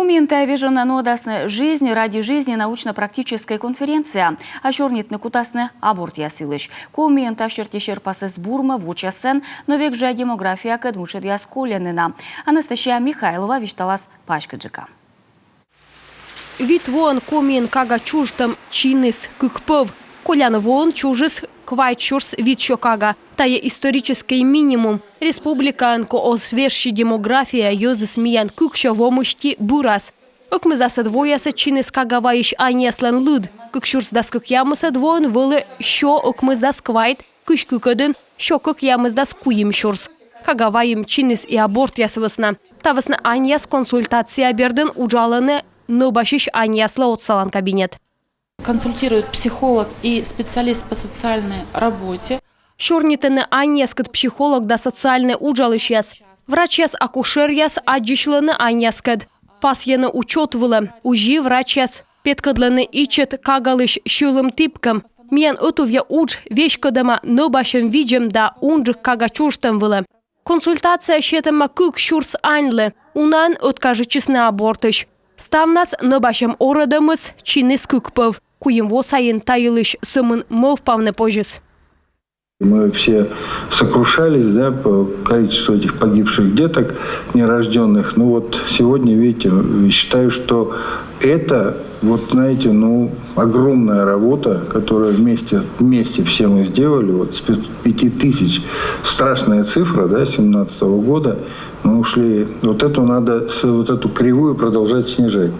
Коммента вижена нодасна жизнь ради жизни научно-практическая конференция. Ашорнитны кутасны аборт ясылыш. Коммента шертишер пасес бурма вучасен, но век же демография кадмучет ясколенына. Анастасия Михайлова вишталас пашкаджика. Вид вон коммен кага чуждам чинис кукпов. Колян вон чужис квайчурс вид чокага. Тая исторический минимум. Республиканко освещи демография юзис миян кукшо вомышти бурас. Окмы засадвояса чинис кага ваиш аньяслан луд. Кукшурс даскук ямыса двоен вылы шо окмы засквайт кушкукадын шо кук ямыс даскуим шурс. Кага ваим чинис и аборт ясвысна. Тавысна аньяс консультация берден уджаланы но башиш аньясла отсалан кабинет. Консультирует психолог и специалист по социальной работе. Шорнитыны аньяскат психолог да социальный уджалыш яс. Врач яс акушер яс аджишланы аньяскат. Пас яны учет вылы. Ужи врач яс. Петкадланы ичет кагалыш шулым типкам. Миян отувья удж вешкадама но башым виджем да унджик кага чурштам вылы. Консультация щетама кук шурс аньлы. Унан откажычысны абортыш. Ставнас набашем ородамыз чинис кукпов, куем восаин тайылыш сымын мовпавны пожис. Мы все сокрушались, да, по количеству этих погибших деток нерожденных. Ну вот сегодня, видите, считаю, что это, вот знаете, огромная работа, которую вместе все мы сделали. Вот с 5000, страшная цифра, да, 2017 года. Мы ушли. Вот эту кривую продолжать снижать.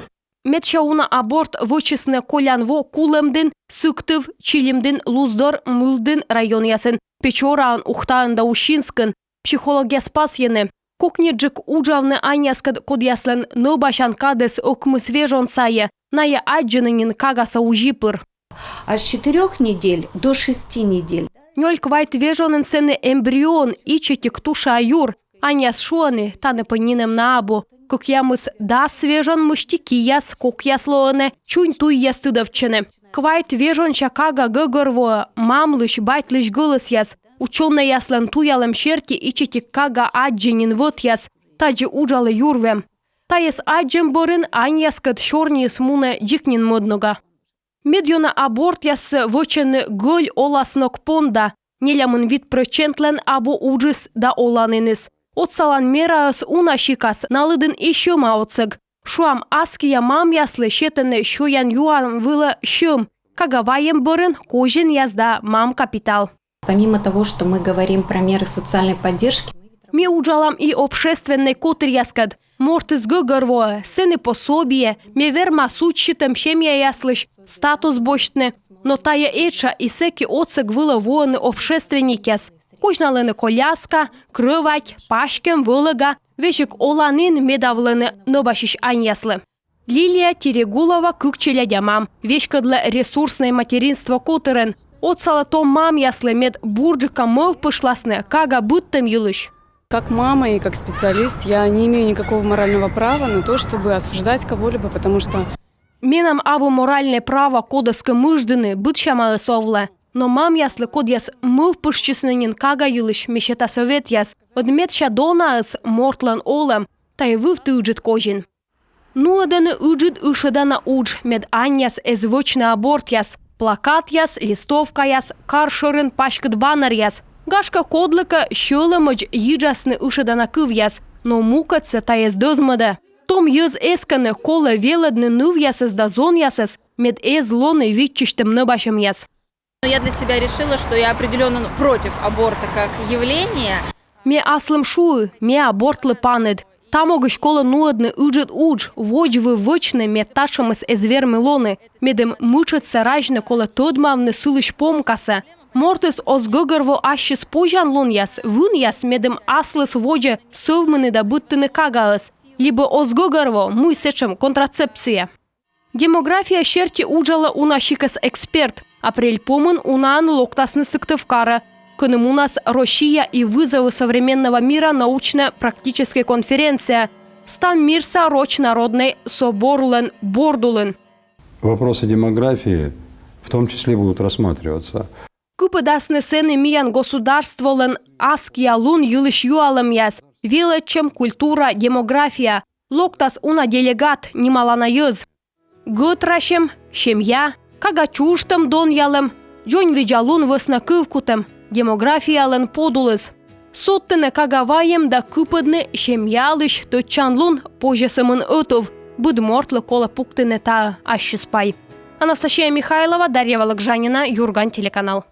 Медшауна аборт вычесны колянво кулемдин, сыктыв, чилимдин, луздор, мылдин район ясын. Печораан ухтаан даушинскын. Психология спас ены. Кокнеджик уджавны аньяскад кодяслен но башан кадес окмы свежон сае. Ная аджинынин кагаса ужипыр. А с 4 недель до 6 недель. Нёльк вайт вежонын сены эмбрион ичетик туша аюр. Аньяс шуаны таны панинем на абу. Кок ямыс да свежон мыштики яс, кок яслоаны, чунь туй ястыдовчыны. Квайт вежон чакага гыгырво, мамлыш байтлыш гылыс яс. Учённа яслан туялым шерки ичетик кага аджинин вот яс. Таджи уджалы юрвем. Таес аджем борын аньяскат шорни смуна джикнин моднога. Медьона аборт яс вочены гölь оласнок понда. Нелямын вид процентлен абу уджис да оланыныс. Отсалан мераас унашикас налыдын еще маоцег. Шуам аския мам яслы щетыны шоян юан вылы шым. Кагаваем бырын кожен язда мам капитал. Помимо того, что мы говорим про меры социальной поддержки, ми уджалам и общественный котыр яскад. Мортыз гыгырво, сыны пособие, мевер масучитым шемья яслыш, статус бочтны. Но тая эча и секи оцег вылы воны общественник яс. Кожналыны коляска, крывать, пашкем вылыга, вешик оланын медавлыны нобашиш аньяслы. Лилия Терегулова кыкчелядя мам, вешкадлы ресурсное материнство котырын. Отсала то мам яслы мед бурджика мов пышласны, кага буттым юлыш. Как мама и как специалист я не имею никакого морального права на то, чтобы осуждать кого-либо, потому что... Менам абу моральное право кодыскы мыждыны быт шамалы совла. Но мам яслы код яс мыв пышчыснынин кага юлыш мешета совет яс. Одмет шадонаыс мортлан олам, тай вывты уджит кожин. Ну аданы уджит ушадана удж, мед аньяс эзвочный аборт яс. Плакат яс, листовка яс, каршырын пашкыт баннер яс. Гашка кодлыка шылымыч йыджасны ушадана кыв яс. Но мукатся таес дозмада. Том йыз эсканы кола веладны нув ясыз да зон ясыз, мед эз лоны витчиштым ныбашым яс. Я для себя решила, что я определенно против аборта как явления. Ме аслым шуы, ме абортлы панед. Тамога школа нуадны уджит удж, воджвы вычны ме ташамыс эзвермы лоны. Медем мычатся ражны кола тодмавны сылыш помкаса. Мортыс озгыгырво ашчыс пожан лон яс, вын яс медем аслыс воджа совмыны да буттыны кагалыс. Либо озгыгырво муй сечем контрацепция. Демография шерти уджала унашикас эксперт. Апрель помын унан локтасны сыктывкара. Кыным у нас Россия и вызовы современного мира научно-практическая конференция. Стан мирса роч народный соборлен бордулен. Вопросы демографии в том числе будут рассматриваться. Купыдасны сены миян государстволен аския лун юлыш юалым яс. Величем культура, демография. Локтас уна делегат немалана йыз. Гытрашем, шемья, кагачуштам дон ялым, джонь виджалун высна кывкутым, демографиялын подулыз. Соттыны кагаваем да кыпыдны шемьялыш тычанлун пожесымын ытов, быдмортлы кола пуктыны та ащыспай. Анастасия Михайлова, Дарья Вологжанина, Юрган, телеканал.